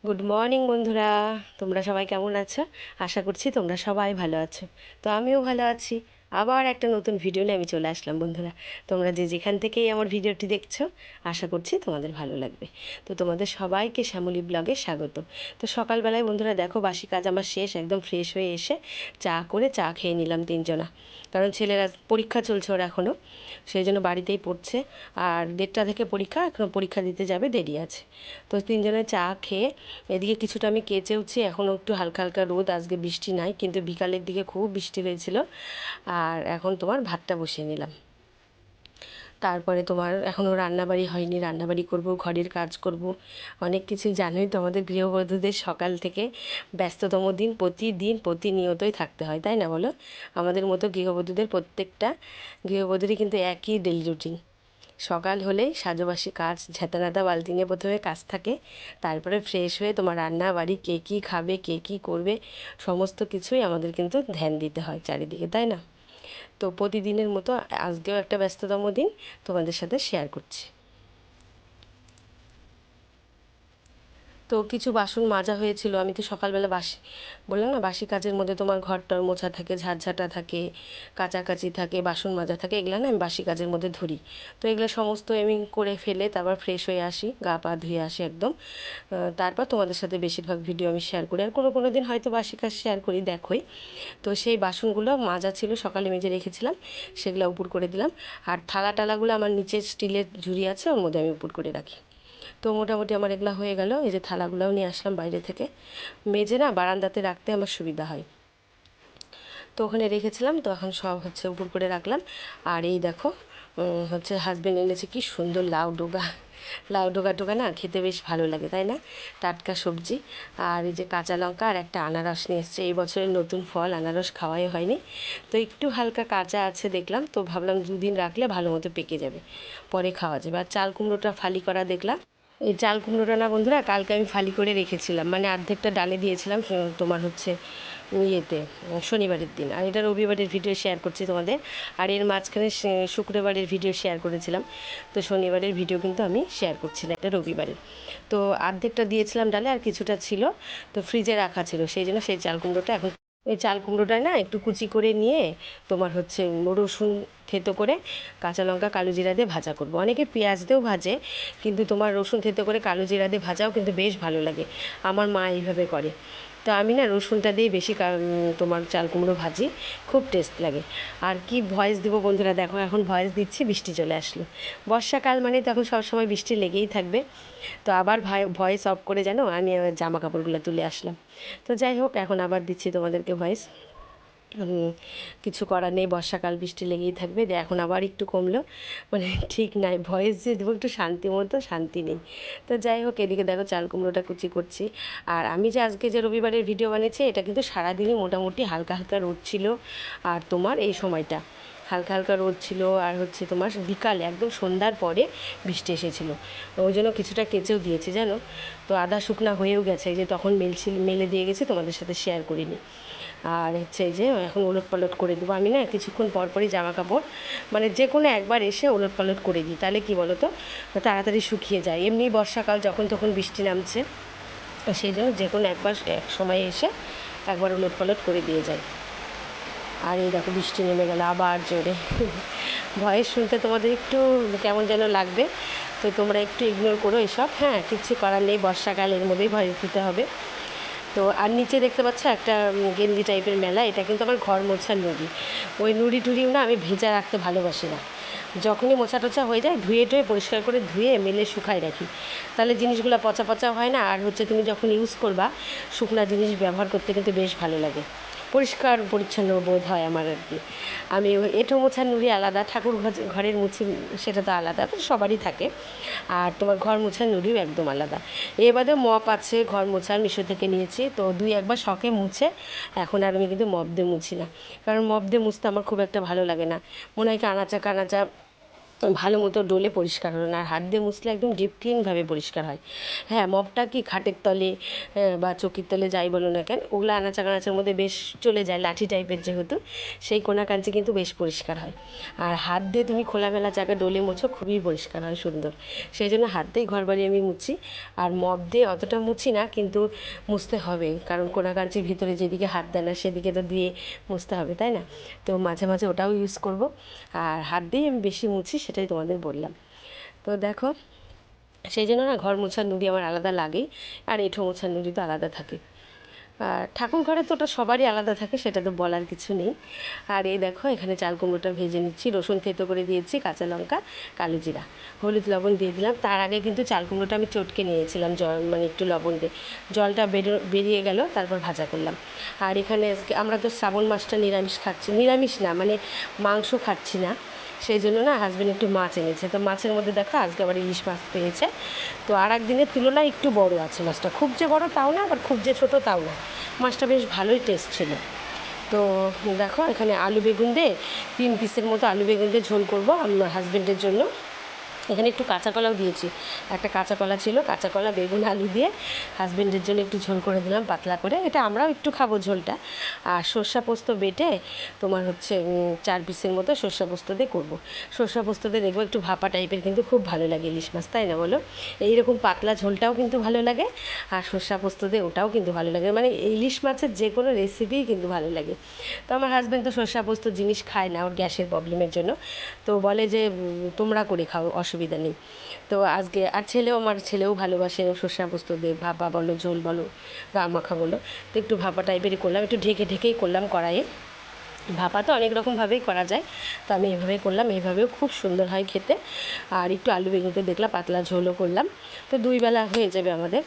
Good morning বন্ধুরা, তোমরা সবাই কেমন আছো? আশা করছি তোমরা সবাই ভালো আছো। তো আমিও ভালো আছি। আবার একটা নতুন ভিডিও নিয়ে আমি চলে আসলাম বন্ধুরা। তোমরা যে যেখান থেকেই আমার ভিডিওটি দেখছো, আশা করছি তোমাদের ভালো লাগবে। তো তোমাদের সবাইকে শ্যামলী ব্লগে স্বাগত। তো সকালবেলায় বন্ধুরা দেখো, বাসি কাজ আমার শেষ, একদম ফ্রেশ হয়ে এসে চা খেয়ে নিলাম তিনজনা। কারণ ছেলেরা পরীক্ষা চলছে, ওরা এখনও সেই জন্য বাড়িতেই পড়ছে। আর 1:30 থেকে পরীক্ষা, এখন পরীক্ষা দিতে যাবে, দেরি আছে। তো তিনজনে চা খেয়ে এদিকে কিছুটা আমি কেচেওছি, এখনও একটু হালকা হালকা রোদ, আজকে বৃষ্টি নাই, কিন্তু বিকালের দিকে খুব বৃষ্টি হয়েছিল। আর এখন তোমার ভাতটা বসিয়ে নিলাম। তারপরে তোমার এখনও রান্নাবাড়ি হয়নি, রান্নাবাড়ি করব, ঘরের কাজ করব, অনেক কিছু। জানোই তো আমাদের গৃহবধূদের সকাল থেকে ব্যস্ততম দিন, প্রতিদিন প্রতিনিয়তই থাকতে হয়, তাই না বলো? আমাদের মতো গৃহবধূদের প্রত্যেকটা গৃহবধূরই কিন্তু একই ডেলি রুটিন। সকাল হলেই সাজবাসী কাজ, ঝেঁটানাটা বালতি নিয়ে প্রথমে কাজ থাকে, তারপরে ফ্রেশ হয়ে তোমার রান্না বাড়ি, কে কী খাবে, কে কী করবে, সমস্ত কিছুই আমাদের কিন্তু ধ্যান দিতে হয় চারিদিকে, তাই না? তো প্রতিদিনের মতো আজকেও একটা ব্যস্ততম দিন তোমাদের সাথে শেয়ার করছি। তো কিছু বাসন মাজা হয়েছিল, আমি তো সকালবেলা বললাম না, বাসি কাজের মধ্যে তোমার ঘরটর মোছা থাকে, ঝাঁটঝাঁটা থাকে, কাচাকাচি থাকে, বাসন মাজা থাকে, এগুলো না আমি বাসি কাজের মধ্যে ধরি। তো এগুলো সমস্ত আমি করে ফেলে তারপর ফ্রেশ হয়ে আসি, গা পা ধুয়ে আসি একদম। তারপর তোমাদের সাথে বেশিরভাগ ভিডিও আমি শেয়ার করি, আর কোনো কোনো দিন হয়তো বাসি কাজ শেয়ার করি, দেখোই। তো সেই বাসনগুলো মাজা ছিল, সকালে মেজে রেখেছিলাম, সেগুলো উপর করে দিলাম। আর থালা টালাগুলো আমার নিচে স্টিলের ঝুড়ি আছে, ওর মধ্যে আমি উপর করে রাখি। তো মোটামুটি আমার এগুলো হয়ে গেল। এই যে থালাগুলোও নিয়ে আসলাম বাইরে থেকে, মেজে না বারান্দাতে রাখতে আমার সুবিধা হয়। তো ওখানে রেখেছিলাম, তো এখন সব হচ্ছে উপর করে রাখলাম। আর এই দেখো, হচ্ছে হাজব্যান্ড এনেছে কি সুন্দর লাউ ডোগা। লাউ ডোগা টোগা না খেতে বেশ ভালো লাগে, তাই না? টাটকা সবজি। আর এই যে কাঁচা লঙ্কা আর একটা আনারস নিয়ে এসছে, এই বছরের নতুন ফল, আনারস খাওয়াই হয়নি। তো একটু হালকা কাঁচা আছে দেখলাম, তো ভাবলাম 2 দিন রাখলে ভালো মতো পেকে যাবে, পরে খাওয়া যাবে। আর চাল কুমড়োটা ফালি করা দেখলাম। এই চাল কুমড়োটা না বন্ধুরা, কালকে আমি ফালি করে রেখেছিলাম, মানে অর্ধেকটা ডালে দিয়েছিলাম, তোমার হচ্ছে ইয়েতে, শনিবারের দিন। আর এটা রবিবারের ভিডিও শেয়ার করছি তোমাদের। আর এর মাঝখানে শুক্রবারের ভিডিও শেয়ার করেছিলাম। তো শনিবারের ভিডিও কিন্তু আমি শেয়ার করছি না, এটা রবিবারের। তো অর্ধেকটা দিয়েছিলাম ডালে, আর কিছুটা ছিল, তো ফ্রিজে রাখা ছিল, সেই জন্য সেই চাল কুমড়োটা এখন, এই চাল কুমড়োটায় না একটু কুচি করে নিয়ে তোমার হচ্ছে রসুন থেতো করে, কাঁচা লঙ্কা কালো জিরা দিয়ে ভাজা করব। অনেকে পেঁয়াজ দিয়েও ভাজে, কিন্তু তোমার রসুন থেতো করে কালো জিরা দিয়ে ভাজাও কিন্তু বেশ ভালো লাগে। আমার মা এইভাবে করে। তো আমি না রসুনটা দিয়ে বেশি তোমার চাল কুমড়ো ভাজি, খুব টেস্ট লাগে। আর কি ভয়েস দেবো বন্ধুরা, দেখো এখন ভয়েস দিচ্ছি, বৃষ্টি চলে আসলো। বর্ষাকাল মানে তখন সবসময় বৃষ্টি লেগেই থাকবে। তো আবার ভয়েস অফ করে যেন আমি জামা কাপড়গুলো তুলে আসলাম। তো যাই হোক, এখন আবার দিচ্ছি তোমাদেরকে ভয়েস। কিছু করার নেই, বর্ষাকাল বৃষ্টি লেগেই থাকবে। যে এখন আবার একটু কমলো, মানে ঠিক নাই, ভয়েস যে দেবো একটু শান্তি মতো, শান্তি নেই। তো যাই হোক, এদিকে দেখো চাল কুমড়োটা কুচি করছি। আর আমি যে আজকে যে রবিবারের ভিডিও বানিয়েছি, এটা কিন্তু সারাদিনই মোটামুটি হালকা হালকা রোদ ছিল। আর তোমার এই সময়টা হালকা হালকা রোদ ছিল, আর হচ্ছে তোমার বিকালে একদম সন্ধ্যার পরে বৃষ্টি এসেছিলো, ওই জন্য কিছুটা কেচেও দিয়েছি জানো। তো আধা শুকনা হয়েও গেছে, এই যে তখন মেলে দিয়ে গেছি, তোমাদের সাথে শেয়ার করিনি। আর হচ্ছে এই যে এখন ওলট পালট করে দেবো। আমি না কিছুক্ষণ পর পরই জামা কাপড়, মানে যে কোনো একবার এসে ওলট পালট করে দিই, তাহলে কি বলো তো, তাড়াতাড়ি শুকিয়ে যায়। এমনি বর্ষাকাল যখন তখন বৃষ্টি নামছে, তো সেই জন্য যে কোনো একবার এক সময় এসে একবার ওলট পালট করে দিয়ে যায়। আর এই দেখো বৃষ্টি নেমে গেল আবার জোরে। ভয়েস শুনতে তোমাদের একটু কেমন যেন লাগবে, তো তোমরা একটু ইগনোর করো এসব, হ্যাঁ কিচ্ছু করার নেই, বর্ষাকাল, এর মধ্যেই ভয়েস দিতে হবে। তো আর নিচে দেখতে পাচ্ছ একটা গেঞ্জি টাইপের মেলা, এটা কিন্তু আমার ঘর মোছার নুড়ি। ওই নুড়ি টুড়িও না আমি ভেজা রাখতে ভালোবাসি না, যখনই মোছা টোছা হয়ে যায় ধুয়ে টুয়ে পরিষ্কার করে ধুয়ে মেলে শুকাই রাখি, তাহলে জিনিসগুলো পচা পচা হয় না। আর হচ্ছে তুমি যখন ইউজ করবা, শুকনা জিনিস ব্যবহার করতে কিন্তু বেশ ভালো লাগে, পরিষ্কার পরিচ্ছন্ন বোধ হয় আমার আর কি। আমি এঁঠো মোছার নুড়ি আলাদা, ঠাকুর ঘরের মুছি সেটা তো আলাদা, তো সবারই থাকে। আর তোমার ঘর মোছার নুড়িও একদম আলাদা। এবারে মপ আছে ঘর মোছার, মিশো থেকে নিয়েছি, তো 2-1বার শখে মুছে, এখন আর আমি কিন্তু মপ দিয়ে মুছি না, কারণ মপ দিয়ে মুছতে আমার খুব একটা ভালো লাগে না, মনে হয় কানাচা কানাচা ভালো মতো ডলে পরিষ্কার হলো না। আর হাত দিয়ে মুছলে একদম ডিপ ক্লিনভাবে পরিষ্কার হয়। হ্যাঁ, মপটা কি খাটের তলে বা চৌকির তলে যাই বলো না কেন, ওগুলো আনাচা কানাচার মধ্যে বেশ চলে যায়, লাঠি টাইপের যেহেতু, সেই কোনা কাঞ্চি কিন্তু বেশ পরিষ্কার হয়। আর হাত দিয়ে তুমি খোলামেলা জায়গা ডলে মুছো, খুবই পরিষ্কার হয়, সুন্দর। সেই জন্য হাত দিয়েই ঘর বাড়ি আমি মুছি। আর মপ দিয়ে অতটা মুছি না, কিন্তু মুছতে হবে, কারণ কোনা কাঞ্চির ভিতরে যেদিকে হাত দেয় না সেদিকে তো দিয়ে মুছতে হবে, তাই না? তো মাঝে মাঝে ওটাও ইউজ করব। আর হাত দিয়েই আমি বেশি মুছি, সেটাই তোমাদের বললাম। তো দেখো, সেই জন্য না ঘর মোছার নুড়ি আমার আলাদা লাগেই, আর এঁঠো মোছার নুড়ি তো আলাদা থাকে। আর ঠাকুর ঘরে তো ওটা সবারই আলাদা থাকে, সেটা তো বলার কিছু নেই। আর এই দেখো, এখানে চাল কুমড়োটা ভেজে নিচ্ছি, রসুন থেতো করে দিয়েছি, কাঁচা লঙ্কা, কালো জিরা, হলুদ লবণ দিয়ে দিলাম। তার আগে কিন্তু চাল কুমড়োটা আমি চটকে নিয়েছিলাম, জল মানে একটু লবণ দিয়ে, জলটা বেরিয়ে গেল, তারপর ভাজা করলাম। আর এখানে আমরা তো শ্রাবণ মাসটা নিরামিষ খাচ্ছি, নিরামিষ না মানে মাংস খাচ্ছি না, সেই জন্য না হাজব্যান্ড একটু মাছ এনেছে। তো মাছের মধ্যে দেখো আজকে আবার ইলিশ মাছ পেয়েছে। তো আর এক দিনের তুলনায় একটু বড় আছে মাছটা, খুব যে বড় তাও না, আবার খুব যে ছোটো তাও না। মাছটা বেশ ভালোই টেস্ট ছিল। তো দেখো, এখানে আলু বেগুন দিয়ে 3 পিসের মতো আলু বেগুন দিয়ে ঝোল করবো আমার হাজব্যান্ডের জন্য। এখানে একটু কাঁচা কলাও দিয়েছি, একটা কাঁচা কলা ছিল, কাঁচা কলা বেগুন আলু দিয়ে হাজব্যান্ডের জন্য একটু ঝোল করে দিলাম পাতলা করে, এটা আমরাও একটু খাবো ঝোলটা। আর সর্ষা পোস্ত বেটে তোমার হচ্ছে 4 পিসের মতো সর্ষা পোস্ত দিয়ে করবো। সর্ষা পোস্ত দিয়ে দেখবো একটু ভাপা টাইপের কিন্তু খুব ভালো লাগে ইলিশ মাছ, তাই না বলো? এইরকম পাতলা ঝোলটাও কিন্তু ভালো লাগে, আর সর্ষা পোস্ত দিয়ে ওটাও কিন্তু ভালো লাগে, মানে ইলিশ মাছের যে কোনো রেসিপিই কিন্তু ভালো লাগে। তো আমার হাজব্যান্ড তো সর্ষা পোস্ত জিনিস খায় না, ওর গ্যাসের প্রবলেমের জন্য। তো বলে যে তোমরা করে খাও, অসুবিধা নেই। তো আজকে আর আমার ছেলেও ভালোবাসে সর্ষা পোস্ত দিয়ে ভাপা বলো, ঝোল বলো, গা মাখা বলো। তো একটু ভাপা টাইপেরই করলাম, একটু ঢেকে ঢেকেই করলাম কড়াইয়ে। ভাপা তো অনেক রকমভাবেই করা যায়, তো আমি এভাবেই করলাম, এইভাবেও খুব সুন্দর হয় খেতে। আর একটু আলু বেগুনতে দেখলাম পাতলা ঝোলও করলাম, তো 2 বেলা হয়ে যাবে আমাদের।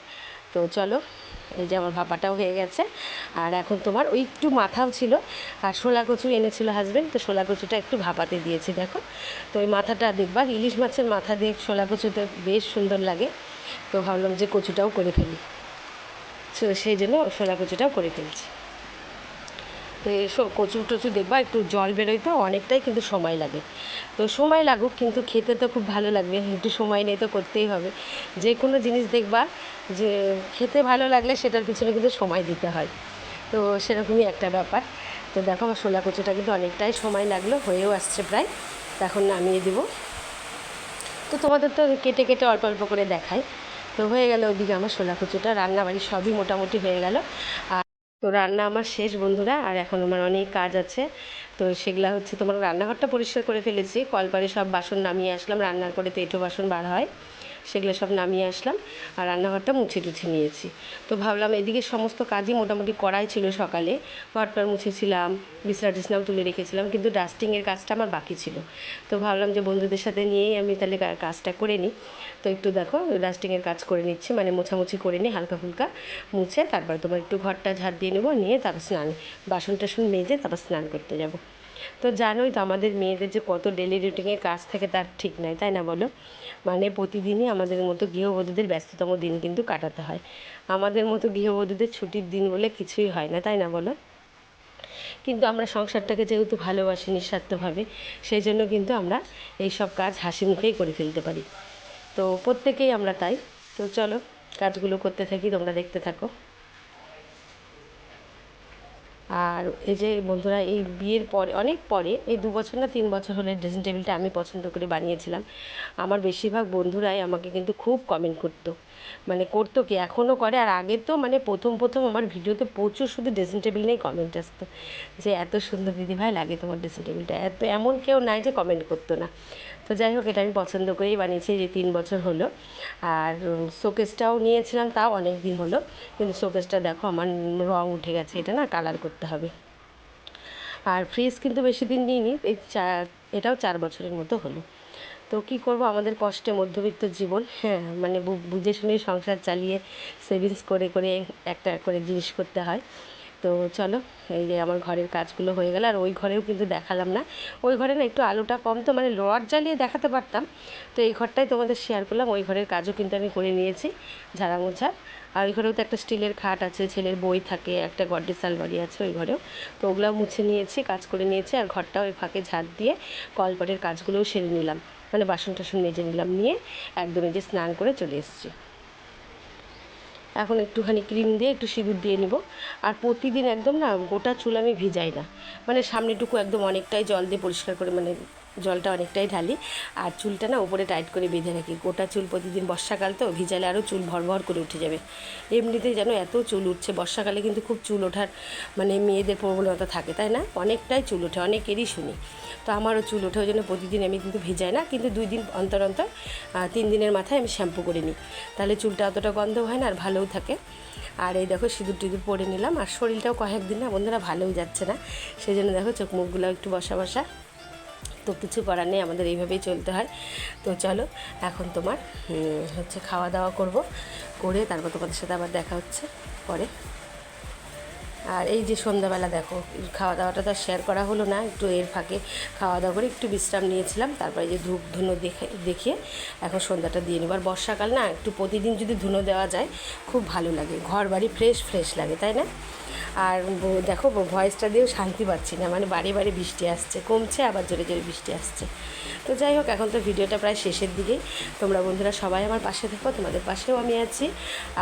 তো চলো, এই যে আমার ভাপাটাও হয়ে গেছে। আর এখন তোমার ওই একটু মাথাও ছিল, আর শোলা কচু এনেছিল হাজব্যান্ড, তো শোলা কচুটা একটু ভাপাতে দিয়েছি দেখো। তো ওই মাথাটা দেখবা, ইলিশ মাছের মাথা দিয়ে শোলা কচুতে বেশ সুন্দর লাগে। তো ভাবলাম যে কচুটাও করে ফেলি, তো সেই জন্য শোলা কচুটাও করে ফেলছি। তো এসব কচু টচু দেখবা একটু জল বেরোয়, তো অনেকটাই কিন্তু সময় লাগে। তো সময় লাগুক, কিন্তু খেতে তো খুব ভালো লাগবে, একটু সময় নিয়ে তো করতেই হবে। যে কোনো জিনিস দেখবা যে খেতে ভালো লাগলে সেটার পিছনে কিন্তু সময় দিতে হয়, তো সেরকমই একটা ব্যাপার। তো দেখো, আমার শোলা কচুটা কিন্তু অনেকটাই সময় লাগলো, হয়েও আসছে প্রায়, তো এখন নামিয়ে দেবো। তো তোমাদের তো কেটে কেটে অল্প অল্প করে দেখাই। তো হয়ে গেল ওদিকে আমার শোলা কচুটা, রান্নাবাড়ি সবই মোটামুটি হয়ে গেল। আর তো রান্না আমার শেষ বন্ধুরা, আর এখন আমার অনেক কাজ আছে। তো সেগুলো হচ্ছে, তোমার রান্নাঘরটা পরিষ্কার করে ফেলেছি, কলপারে সব বাসন নামিয়ে আসলাম, রান্নার পরে তো এঁঠো বাসন বার হয়, সেগুলো সব নামিয়ে আসলাম। আর রান্নাঘরটা মুছে টুছে নিয়েছি। তো ভাবলাম এদিকে সমস্ত কাজই মোটামুটি করাই ছিল সকালে, ঘরটা মুছেছিলাম, বিছনা টিছনাও তুলে রেখেছিলাম, কিন্তু ডাস্টিংয়ের কাজটা আমার বাকি ছিল। তো ভাবলাম যে বন্ধুদের সাথে নিয়েই আমি তাহলে কাজটা করে নিই। তো একটু দেখো ডাস্টিংয়ের কাজ করে নিচ্ছি, মানে মোছামুছি করে নিই হালকা ফুলকা মুছে, তারপরে তোমার একটু ঘরটা ঝাড় দিয়ে নেবো, নিয়ে তারপর বাসন টাসন মেজে তারপর স্নান করতে যাব। তো জানোই তো আমাদের মেয়েদের যে কত ডেলি রুটিনের কাজ থাকে তার ঠিক নাই, তাই না বলো? মানে প্রতিদিনই আমাদের মতো গৃহবধূদের ব্যস্ততম দিন কিন্তু কাটাতে হয়। আমাদের মতো গৃহবধূদের ছুটির দিন বলে কিছুই হয় না, তাই না বলো? কিন্তু আমরা সংসারটাকে যেহেতু ভালোবাসি নিঃস্বার্থভাবে, সেই জন্য কিন্তু আমরা এই সব কাজ হাসি মুখেই করে ফেলতে পারি। তো প্রত্যেকেই আমরা তাই। তো চলো, কাজগুলো করতে থাকি, তোমরা দেখতে থাকো। আর এই যে বন্ধুরা, এই বিয়ের পরে, অনেক পরে, এই 2 বছর না 3 বছর হলে ড্রেসিং টেবিলটা আমি পছন্দ করে বানিয়েছিলাম। আমার বেশিরভাগ বন্ধুরাই আমাকে কিন্তু খুব কমেন্ট করতো, মানে করতো কি এখনও করে। আর আগে তো মানে প্রথম প্রথম আমার ভিডিওতে প্রচুর শুধু ড্রেসিং টেবিল নিয়েই কমেন্ট আসতো, যে এত সুন্দর দিদিভাই লাগে তোমার ড্রেসিং টেবিলটা, এত এমন কেউ নাই যে কমেন্ট করতো না। তো যাই হোক, এটা আমি পছন্দ করেই বানিয়েছি, যে 3 বছর হলো। আর শোকেসটাও নিয়েছিলাম, তাও অনেক দিন হলো, কিন্তু শোকেসটা দেখো আমার রং উঠে গেছে, এটা না কালার করতে হবে। আর ফ্রিজ কিন্তু বেশি দিন নিইনি, এটাও 4 বছরের মতো হলো। তো কী করব, আমাদের কষ্টে মধ্যবিত্ত জীবন, হ্যাঁ, মানে বুঝে শুনে সংসার চালিয়ে সেভিংস করে করে একটা করে জিনিস করতে হয়। তো চলো, এই যে আমার ঘরের কাজগুলো হয়ে গেল। আর ওই ঘরেও কিন্তু দেখালাম না, ওই ঘরে না একটু আলোটা কম, তো মানে রড জ্বালিয়ে দেখাতে পারতাম। তো এই ঘরটাই তোমাদের শেয়ার করলাম, ওই ঘরের কাজও কিন্তু আমি করে নিয়েছি, ঝাড়া মোছা। আর ওই ঘরেও তো একটা স্টিলের খাট আছে, ছেলের বই থাকে, একটা গডরেজ আলমারি আছে ওই ঘরেও। তো ওগুলোও মুছে নিয়েছি, কাজ করে নিয়েছি। আর ঘরটাও ওই ফাঁকে ঝাড় দিয়ে কলপারের কাজগুলোও সেরে নিলাম। মানে বাসন টাসন মেজে নিলাম, নিয়ে একদম এই যে স্নান করে চলে এসেছি। এখন একটুখানি ক্রিম দিয়ে একটু সিঁদুর দিয়ে নিব। আর প্রতিদিন একদম না গোটা চুল আমি ভিজাই না, মানে সামনেটুকু একদম অনেকটাই জল দিয়ে পরিষ্কার করে, মানে জলটা অনেকটাই ঢালি, আর চুলটা না উপরে টাইট করে বেঁধে রাখি। গোটা চুল প্রতিদিন, বর্ষাকাল তো ভিজালে আরও চুল ভর করে উঠে যাবে। এমনিতেই যেন এত চুল উঠছে, বর্ষাকালে কিন্তু খুব চুল ওঠার মানে মেয়েদের প্রবণতা থাকে, তাই না? অনেকটাই চুল ওঠে, অনেকেরই শুনি। তো আমারও চুল ওঠে, ওই জন্য প্রতিদিন আমি কিন্তু ভিজাই না, কিন্তু 2 দিন অন্তর 3 দিনের মাথায় আমি শ্যাম্পু করে নিই, তাহলে চুলটা অতটা গন্ধ হয় না আর ভালোও থাকে। আর এই দেখো সিঁদুর টিঁদুর পরে নিলাম। আর শরীরটাও কয়েকদিন না বন্ধুরা ভালোই যাচ্ছে না, সেই জন্য দেখো চোখ মুখগুলো একটু বসা। তো কিছু করার নেই, আমাদের এইভাবেই চলতে হয়। তো চলো এখন তোমার হচ্ছে খাওয়া দাওয়া করব, করে তারপর তোমাদের সাথে আবার দেখা হচ্ছে পরে। আর এই যে সন্ধ্যাবেলা দেখো খাওয়া দাওয়াটা তো শেয়ার করা হলো না, একটু এর ফাঁকে খাওয়া দাওয়া করে একটু বিশ্রাম নিয়েছিলাম, তারপরে যে ধূপ ধুনো দেখিয়ে এখন সন্ধ্যাটা দিয়ে নেব। আর বর্ষাকাল না একটু প্রতিদিন যদি ধুনো দেওয়া যায় খুব ভালো লাগে, ঘর বাড়ি ফ্রেশ লাগে, তাই না? আর দেখো ভয়েসটা দিয়েও শান্তি পাচ্ছি না, মানে বাড়ি বৃষ্টি আসছে, কমছে আবার জোরে বৃষ্টি আসছে। তো যাই হোক, এখন তো ভিডিওটা প্রায় শেষের দিকেই। তোমরা বন্ধুরা সবাই আমার পাশে থেকো, তোমাদের পাশেও আমি আছি।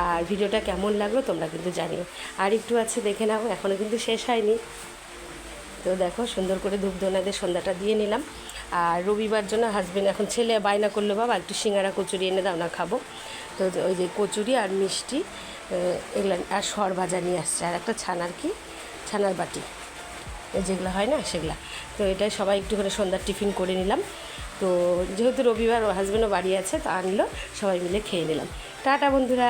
আর ভিডিওটা কেমন লাগলো তোমরা কিন্তু জানিও। আর একটু আছে দেখে নাও, এখনও কিন্তু শেষ হয়নি। তো দেখো সুন্দর করে ধূপ ধুনাদের সন্ধ্যাটা দিয়ে নিলাম। আর রবিবার জন্য হাজবেন্ড এখন ছেলে বায়না করলো, বাবা একটু সিঙ্গারা কচুরি এনে দাও না, খাবো। তো ওই যে কচুরি আর মিষ্টি এগুলো আর সর ভাজা নিয়ে আসছে, আর একটা ছানার বাটি যেগুলো হয় না সেগুলা। তো এটাই সবাই একটু করে সন্ধ্যার টিফিন করে নিলাম। তো যেহেতু রবিবার হাজবেন্ডও বাড়ি আছে, তো আনলো, সবাই মিলে খেয়ে নিলাম। টাটা বন্ধুরা।